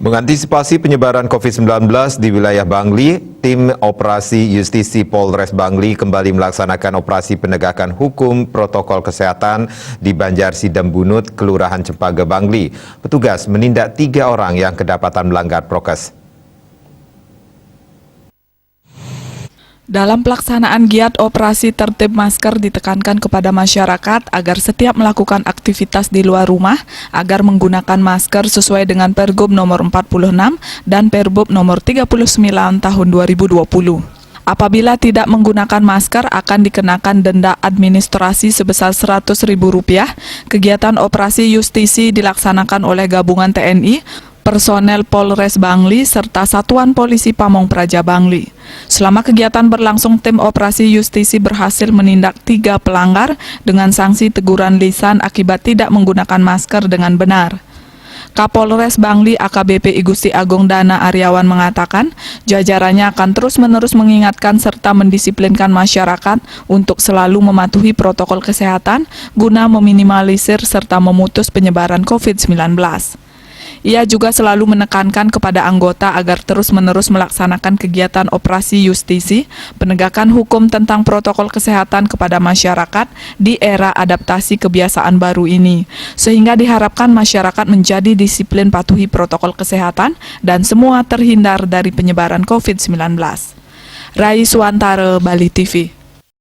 Mengantisipasi penyebaran COVID-19 di wilayah Bangli, tim operasi Justisi Polres Bangli kembali melaksanakan operasi penegakan hukum protokol kesehatan di Banjar Sidembunut, Kelurahan Cempaka Bangli. Petugas menindak 3 orang yang kedapatan melanggar prokes. Dalam pelaksanaan giat operasi tertib masker ditekankan kepada masyarakat agar setiap melakukan aktivitas di luar rumah agar menggunakan masker sesuai dengan Pergub nomor 46 dan Pergub nomor 39 tahun 2020. Apabila tidak menggunakan masker akan dikenakan denda administrasi sebesar Rp100.000. Kegiatan operasi justisi dilaksanakan oleh gabungan TNI, personel Polres Bangli, serta Satuan Polisi Pamong Praja Bangli. Selama kegiatan berlangsung, tim operasi justisi berhasil menindak 3 pelanggar dengan sanksi teguran lisan akibat tidak menggunakan masker dengan benar. Kapolres Bangli AKBP I Gusti Agung Dana Aryawan mengatakan, jajarannya akan terus-menerus mengingatkan serta mendisiplinkan masyarakat untuk selalu mematuhi protokol kesehatan guna meminimalisir serta memutus penyebaran COVID-19. Ia juga selalu menekankan kepada anggota agar terus-menerus melaksanakan kegiatan operasi justisi, penegakan hukum tentang protokol kesehatan kepada masyarakat di era adaptasi kebiasaan baru ini, sehingga diharapkan masyarakat menjadi disiplin patuhi protokol kesehatan dan semua terhindar dari penyebaran COVID-19. Rai Suwantara, Bali TV.